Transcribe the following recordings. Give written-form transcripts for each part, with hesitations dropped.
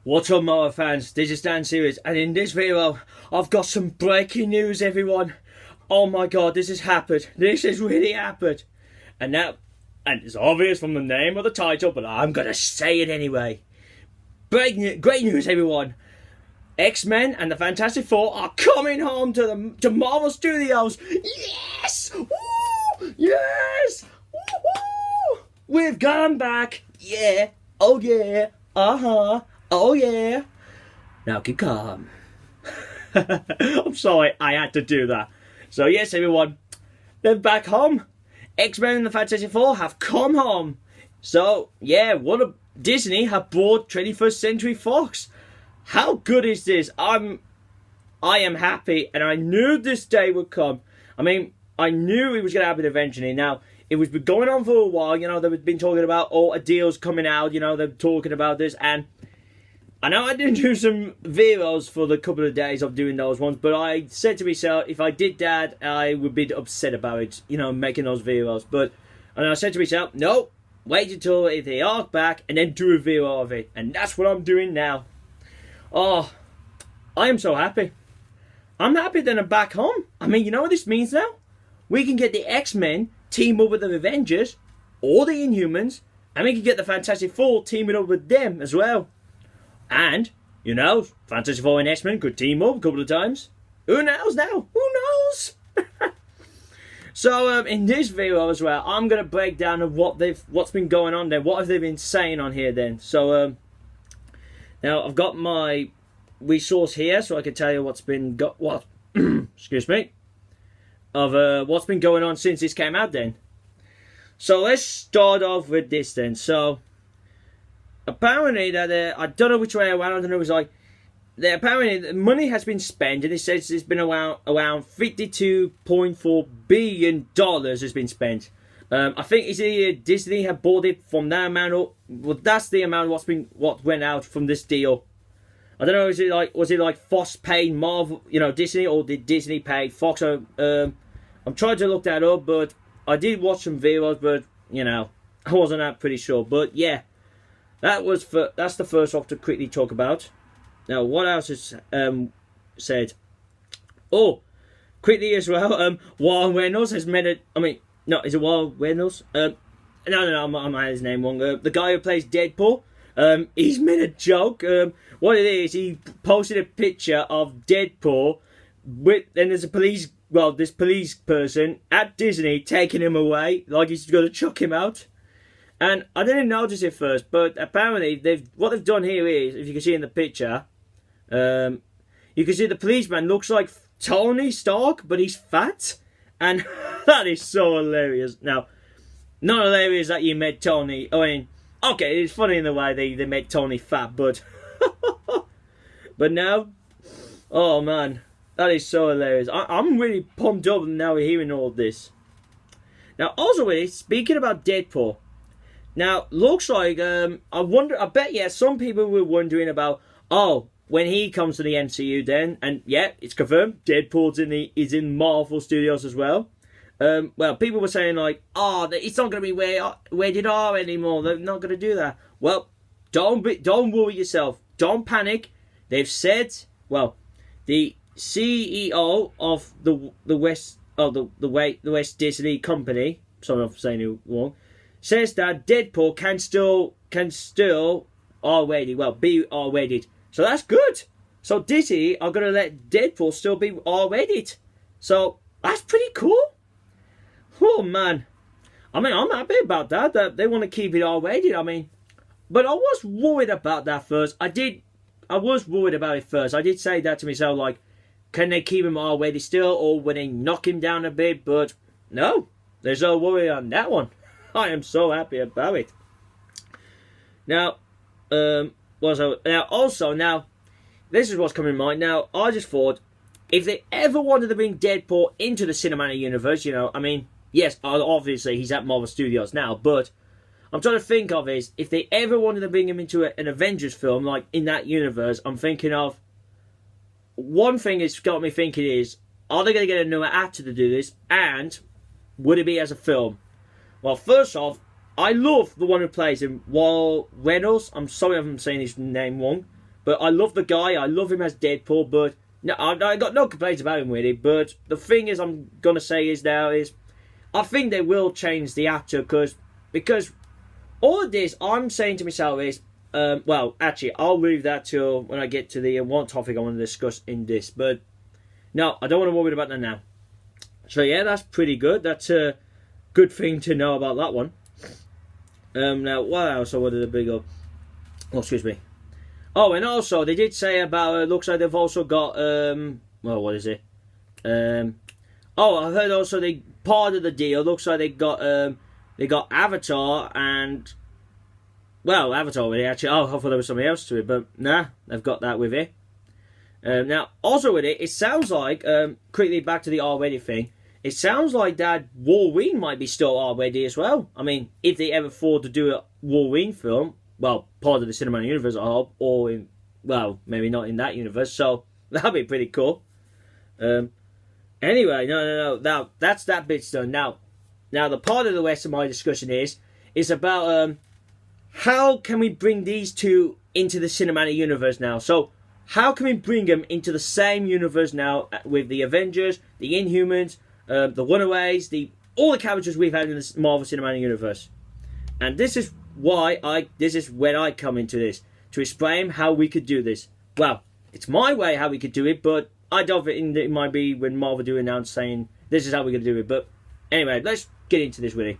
What's up, Marvel fans? This is Dan Series, and in this video, I've got some breaking news, everyone. Oh my god, this has happened. This has really happened. And it's obvious from the name of the title, but I'm gonna say it anyway. Great news, everyone. X-Men and the Fantastic Four are coming home to Marvel Studios. Yes! Woo! Yes! Woo-hoo! We've gone back. Yeah. Oh yeah. Uh-huh. Oh yeah. Now keep calm. I'm sorry, I had to do that. So yes, everyone, they're back home. X-Men and the Fantastic Four have come home. So yeah, Disney have bought 21st Century Fox. How good is this? I am happy, and I knew this day would come. I mean, I knew it was going to happen eventually. Now, it was been going on for a while. You know, they've been talking about a deal's coming out. You know, they're talking about this, and I know I didn't do some videos for the couple of days of doing those ones, but I said to myself, if I did that, I would be upset about it, you know, making those videos. And I said to myself, no, wait until they are back and then do a video of it. And that's what I'm doing now. Oh, I am so happy. I'm happy that I'm back home. I mean, you know what this means now? We can get the X-Men team up with the Avengers, or the Inhumans, and we can get the Fantastic Four teaming up with them as well. And, you know, Fantastic Four and X-Men could team up a couple of times. Who knows now? Who knows? So, in this video as well, I'm going to break down of what's been going on there. What have they been saying on here then? So, now I've got my resource here, so I can tell you what's been excuse me, of what's been going on since this came out then. So let's start off with this then. So apparently that I don't know which way around. I don't know. It was like apparently the money has been spent, and it says it's been around $52.4 billion has been spent. I think it's either Disney have bought it from that amount, or well, that's the amount what went out from this deal. I don't know. Was it like Fox paid Marvel, you know, Disney, or did Disney pay Fox? I'm trying to look that up, but I did watch some videos, but you know, I wasn't that pretty sure. But yeah, that's the first off to quickly talk about. Now, what else is said? Oh, quickly as well. Warren Reynolds has made it. I mean. No, is it Warren Reynolds? No, I'm his name wrong. The guy who plays Deadpool, he's made a joke. What it is, he posted a picture of Deadpool then there's this police person at Disney taking him away, like he's going to chuck him out. And I didn't notice it first, but apparently what they've done here is, if you can see in the picture, you can see the policeman looks like Tony Stark, but he's fat. And that is so hilarious. Now, not hilarious that you made Tony. I mean, okay, it's funny in the way they made Tony fat, but but now, oh man, that is so hilarious. I'm really pumped up now hearing all this. Now, also, speaking about Deadpool, now looks like I bet some people were wondering about when he comes to the MCU then, and yeah, it's confirmed, Deadpool's is in Marvel Studios as well. Well, people were saying like, it's not going to be rated R anymore, they're not going to do that. Well, don't worry yourself, don't panic. They've said, well, the CEO of the West Disney company, sorry if I'm saying it wrong, says that Deadpool can still R-rated, be R-rated. So that's good. So Disney are going to let Deadpool still be R-rated. So that's pretty cool. Oh man. I mean, I'm happy about that they want to keep it R-rated. I mean, but I was worried about that first. I was worried about it first. I did say that to myself, like, can they keep him R-rated still, or will they knock him down a bit? But no, there's no worry on that one. I am so happy about it. Now, now, this is what's coming to mind. Now, I just thought, if they ever wanted to bring Deadpool into the cinematic universe, you know, I mean, yes, obviously he's at Marvel Studios now, but I'm trying to think of is, if they ever wanted to bring him into an Avengers film, like in that universe, I'm thinking of, one thing it's got me thinking is, are they going to get another actor to do this, and would it be as a film? Well, first off, I love the one who plays him, Warren Reynolds. I'm sorry if I'm saying his name wrong. But I love the guy. I love him as Deadpool. But no, I got no complaints about him really. But the thing is, I'm gonna say is I think they will change the actor because all of this I'm saying to myself is, well, actually, I'll leave that till when I get to the one topic I want to discuss in this. But no, I don't want to worry about that now. So yeah, that's pretty good. That's a good thing to know about that one. Now, what else I wanted to bring up? Oh, excuse me. Oh, and also, they did say about, looks like they've also got, well, what is it? Oh, I heard also part of the deal, looks like they got Avatar and, well, Avatar with it, actually. Oh, I thought there was something else to it, but nah, they've got that with it. Now, also with it, it sounds like, quickly back to the R-rated thing, it sounds like that Wolverine might be still R-rated as well. I mean, if they ever thought to do a Wolverine film, well, part of the cinematic universe, I hope, or in, well, maybe not in that universe, so that'd be pretty cool. Anyway, no, now, that's that bit's done. Now, the part of the rest of my discussion is about, how can we bring these two into the cinematic universe now? So, how can we bring them into the same universe now with the Avengers, the Inhumans, the Runaways, all the characters we've had in the Marvel Cinematic Universe? And this is when I come into this, to explain how we could do this. Well, it's my way how we could do it, but I don't think it might be when Marvel do announce saying this is how we're going to do it. But anyway, let's get into this really.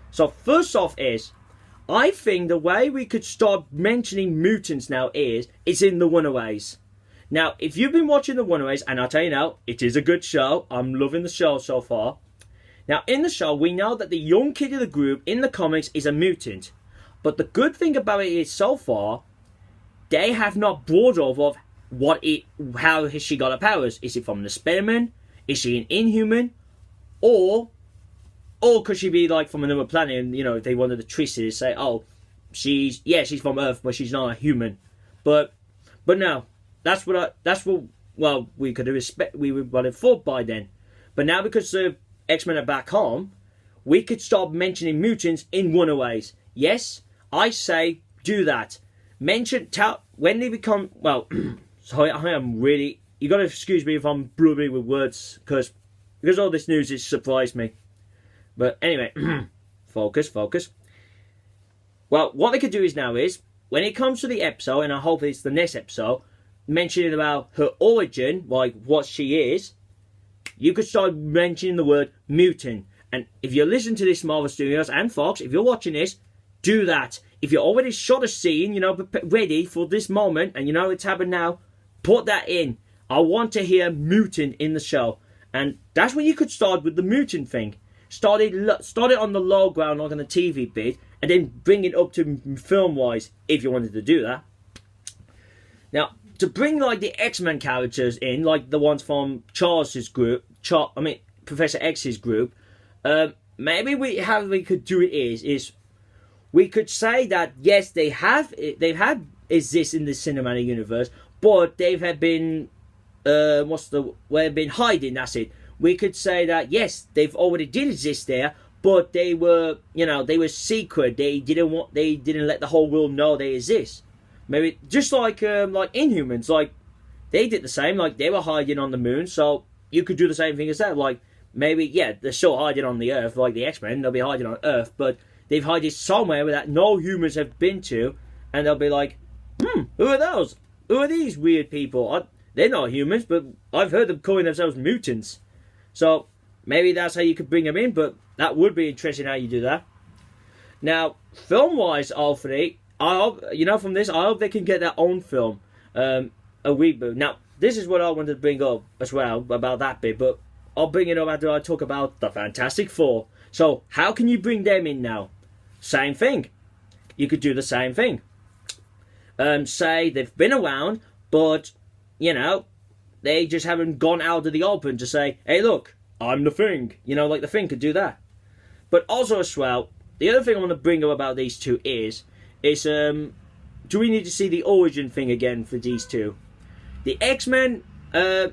So first off I think the way we could start mentioning mutants now is it's in the Runaways. Now, if you've been watching the Runaways, and I'll tell you now, it is a good show. I'm loving the show so far. Now, in the show, we know that the young kid of the group in the comics is a mutant. But the good thing about it is, so far, they have not brought over how has she got her powers. Is it from an experiment? Is she an Inhuman? Or could she be like from another planet? And you know, if they wanted to twist it, say, oh, she's from Earth, but she's not a human. But no, that's what we could have we would have thought by then. But now because the X-Men are back home, we could start mentioning mutants in Runaways. Yes, I say do that. When they become, well, sorry, I am really, you got to excuse me if I'm blubbery with words, because all this news has surprised me. But anyway, focus. Well, what they could do now is, when it comes to the episode, and I hope it's the next episode, mentioning about her origin, like what she is, you could start mentioning the word mutant. And if you listen to this, Marvel Studios and Fox, if you're watching this, do that. If you're already shot a scene, ready for this moment, and it's happened now, put that in. I want to hear mutant in the show. And that's when you could start with the mutant thing. Start it on the low ground, like on the TV bit, and then bring it up to film-wise, if you wanted to do that. Now, to bring like the X-Men characters in, like the ones from Charles's group, Professor X's group, maybe how we could do it is we could say that yes, they've had exist in the cinematic universe, but they've been been hiding. That's it. We could say that yes, they've already did exist there, but they were secret. They didn't let the whole world know they exist. Maybe just like Inhumans, like they did the same. Like they were hiding on the moon, so you could do the same thing as that. Like maybe they're still hiding on the Earth, like the X-Men. They'll be hiding on Earth, but they've hidden somewhere that no humans have been to, and they'll be like, who are those? Who are these weird people? They're not humans, but I've heard them calling themselves mutants. So maybe that's how you could bring them in, but that would be interesting how you do that. Now, film-wise, Alfred, I hope, from this, I hope they can get their own film, a reboot. Now, this is what I wanted to bring up as well about that bit, but I'll bring it up after I talk about the Fantastic Four. So, how can you bring them in now? Same thing. You could do the same thing. Say they've been around, but, they just haven't gone out of the open to say, hey, look, I'm the Thing. Like the Thing could do that. But also as well, the other thing I want to bring up about these two is do we need to see the origin thing again for these two? The X-Men,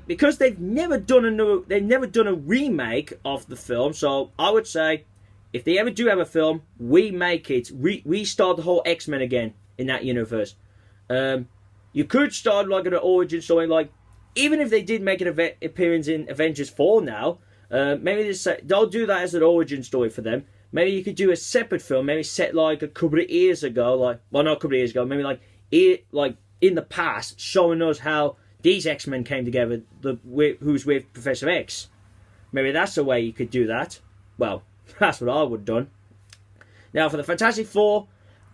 because they've never done a remake of the film, so I would say if they ever do have a film, restart the whole X-Men again in that universe. You could start like an origin story, like even if they did make an appearance in Avengers 4 now, maybe they'll do that as an origin story for them. Maybe you could do a separate film, maybe set like a couple of years ago, not a couple of years ago, maybe like in the past, showing us how these X-Men came together, who's with Professor X. Maybe that's the way you could do that. Well, that's what I would have done. Now, for the Fantastic Four,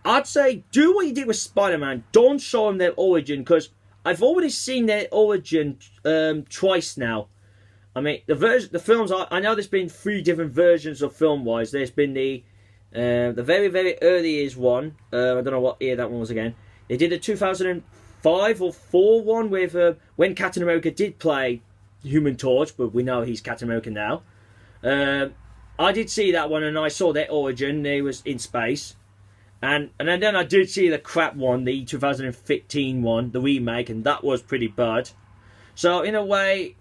I'd say do what you did with Spider-Man. Don't show them their origin, because I've already seen their origin twice now. I mean, the films, I know there's been 3 different versions of film-wise. There's been the very, very early one. I don't know what year that one was again. They did a 2005 or 4 one with when Captain America did play Human Torch, but we know he's Captain America now. I did see that one, and I saw their origin. They was in space. And then I did see the crap one, the 2015 one, the remake, and that was pretty bad. So, in a way,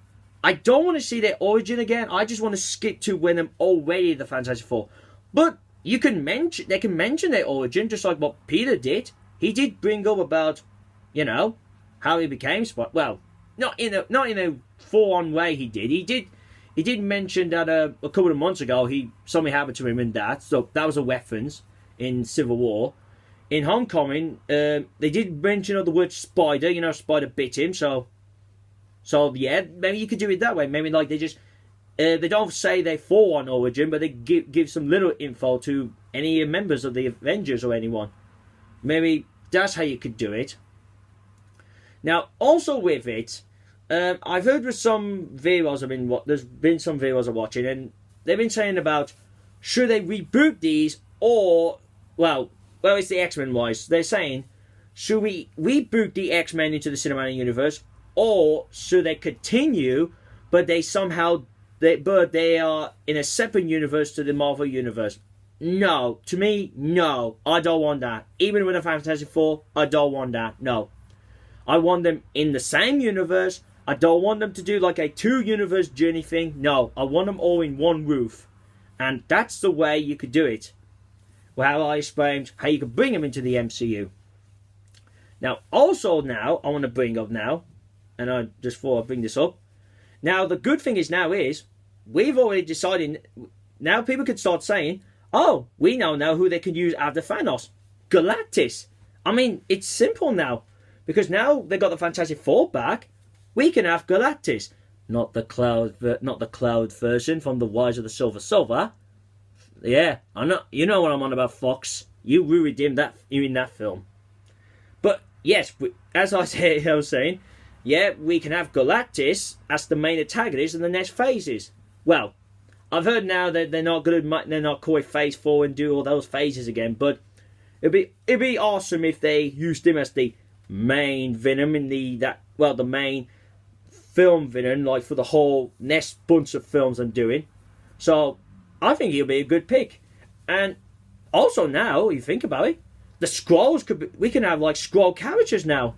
I don't want to see their origin again. I just want to skip to when I'm already the Fantastic Four. But they can mention their origin, just like what Peter did. He did bring up about, how he became Spider. Well, not in a full-on way. He did mention that a couple of months ago something happened to him and that. So that was a weapons in Civil War. In Homecoming, they did mention the word spider. Spider bit him. So yeah, maybe you could do it that way. Maybe like they don't say they full-on origin, but they give some little info to any members of the Avengers or anyone. Maybe that's how you could do it. Now, also with it, I've heard with some videos there's been some videos I'm watching, and they've been saying about should they reboot these or well it's the X-Men wise. They're saying should we reboot the X-Men into the cinematic universe, or should they continue, but they are in a separate universe to the Marvel universe? No, to me, no, I don't want that. Even with the Fantastic Four, I don't want that. No, I want them in the same universe. I don't want them to do like a 2-universe journey thing. No, I want them all in one roof, and that's the way you could do it. Well, I explained how you could bring them into the MCU. Now, also now, I want to bring up now, and I just thought I'd bring this up. Now, the good thing is we've already decided. Now people could start saying, oh, we know now who they can use after Thanos. Galactus. I mean, it's simple now. Because now they got the Fantastic Four back, we can have Galactus. Not the cloud version from the Rise of the Silver Surfer. Yeah, you know what I'm on about, Fox. You ruined him in that film. But yes, as I was saying, yeah, we can have Galactus as the main antagonist in the next phases. Well, I've heard now that they're not call it Phase 4 and do all those phases again, but it'd be awesome if they used him as the main Venom the main film villain, like for the whole next bunch of films I'm doing. So I think he'll be a good pick. And also now, you think about it, the Skrulls we can have like Skrull characters now.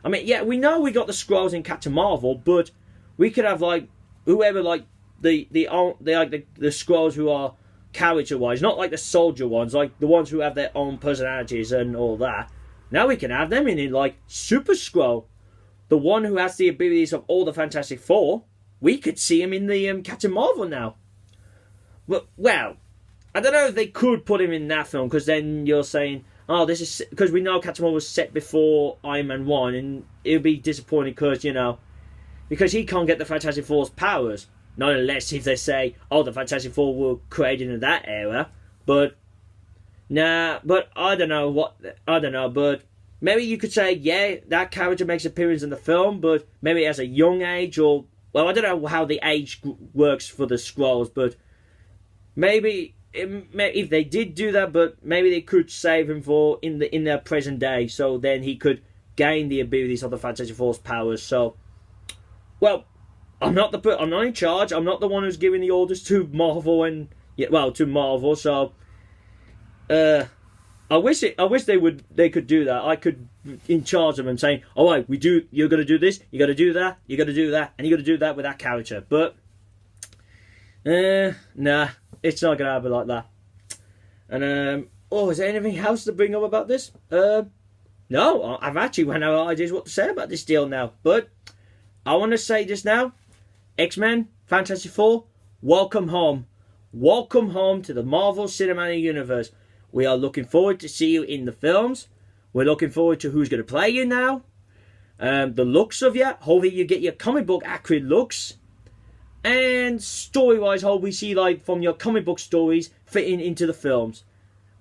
I mean, yeah, we know we got the Skrulls in Captain Marvel, but we could have like whoever like the Skrulls who are character wise, not like the soldier ones, like the ones who have their own personalities and all that. Now we can have them in like Super Skrull, the one who has the abilities of all the Fantastic Four. We could see him in the Captain Marvel now. Well, I don't know if they could put him in that film, because then you're saying, oh, this is because we know Captain Marvel was set before Iron Man 1, and it would be disappointing because he can't get the Fantastic Four's powers. Not unless if they say, oh, the Fantastic Four were created in that era. But I don't know, but maybe you could say, yeah, that character makes an appearance in the film, but maybe as a young age, or, well, I don't know how the age works for the Skrulls, but maybe if they did do that, but maybe they could save him for in their present day, so then he could gain the abilities of the Fantastic Four's powers. So, well, I'm not in charge. I'm not the one who's giving the orders to Marvel to Marvel. So, I wish they could do that. I could in charge of them saying, "All right, you're going to do this. You got to do that. You got to do that, and you got to do that with that character." But, nah, it's not going to happen like that. And is there anything else to bring up about this? No, no, I've actually run out of ideas what to say about this deal now. But I want to say this now. X-Men, Fantastic Four, welcome home. Welcome home to the Marvel Cinematic Universe. We are looking forward to see you in the films. We're looking forward to who's going to play you now. The looks of you. Hopefully you get your comic book accurate looks. And story-wise, hope we see like from your comic book stories fitting into the films.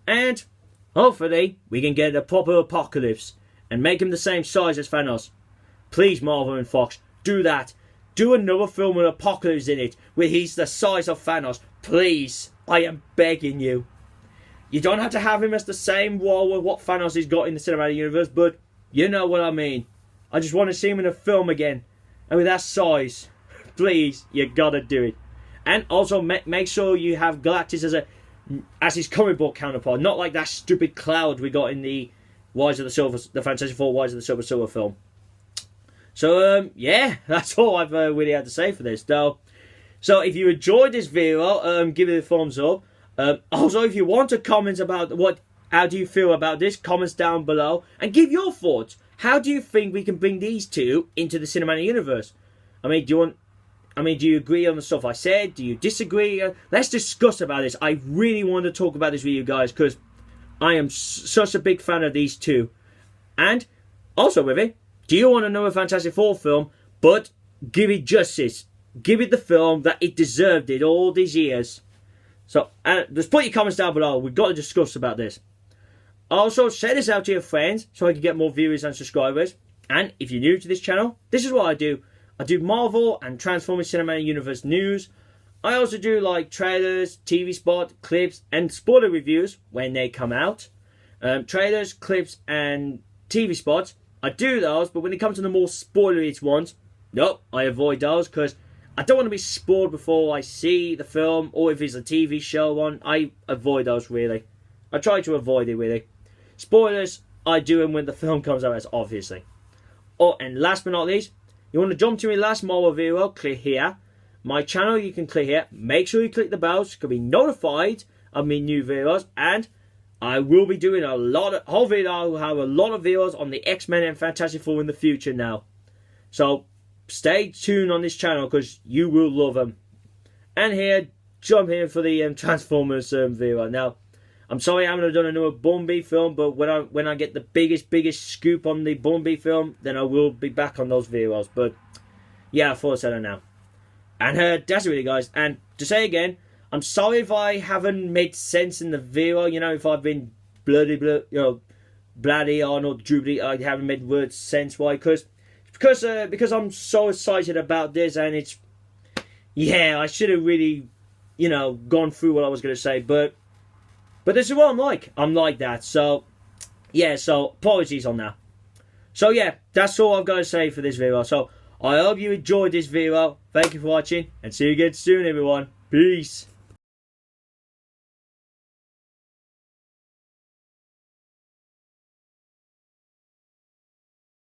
And hopefully we can get a proper Apocalypse and make him the same size as Thanos. Please, Marvel and Fox, do that. Do another film with Apocalypse in it, where he's the size of Thanos. Please, I am begging you. You don't have to have him as the same role with what Thanos has got in the cinematic universe, but you know what I mean. I just want to see him in a film again, and with that size. Please, you gotta do it. And also make sure you have Galactus as his comic book counterpart, not like that stupid Cloud we got in the Fantastic Four Rise of the Silver film. So, yeah, that's all I've really had to say for this, though. So, if you enjoyed this video, give it a thumbs up. Also, if you want to comment about how do you feel about this, comments down below. And give your thoughts. How do you think we can bring these two into the cinematic universe? I mean, do you agree on the stuff I said? Do you disagree? Let's discuss about this. I really want to talk about this with you guys, because I am such a big fan of these two. And, also with it, do you want another Fantastic Four film, but give it justice? Give it the film that it deserved it all these years. So, just put your comments down below. We've got to discuss about this. Also, share this out to your friends so I can get more viewers and subscribers. And if you're new to this channel, this is what I do. I do Marvel and Transformers Cinematic Universe news. I also do like trailers, TV spot, clips, and spoiler reviews when they come out. Trailers, clips, and TV spots. I do those, but when it comes to the more spoilery ones, nope, I avoid those because I don't want to be spoiled before I see the film, or if it's a TV show one, I avoid those really. I try to avoid it really. Spoilers, I do them when the film comes out, as obviously. Oh, and last but not least, you want to jump to my last Marvel video, click here. My channel, you can click here. Make sure you click the bell so you can be notified of my new videos, and I will be doing hopefully I'll have a lot of videos on the X-Men and Fantastic Four in the future now. So, stay tuned on this channel because you will love them. And here, jump in for the Transformers video. Now, I'm sorry I haven't done another Bumblebee film, but when I get the biggest scoop on the Bumblebee film, then I will be back on those videos. But, yeah, I thought I said it now. And that's it really, guys. And to say again, I'm sorry if I haven't made sense in the video, you know, if I've been bloody or not droopy, I haven't made words sense. Why? Because I'm so excited about this, and it's, yeah, I should have really, you know, gone through what I was going to say, but this is what I'm like. I'm like that, so, yeah, so apologies on that. So, yeah, that's all I've got to say for this video. So, I hope you enjoyed this video. Thank you for watching, and see you again soon, everyone. Peace.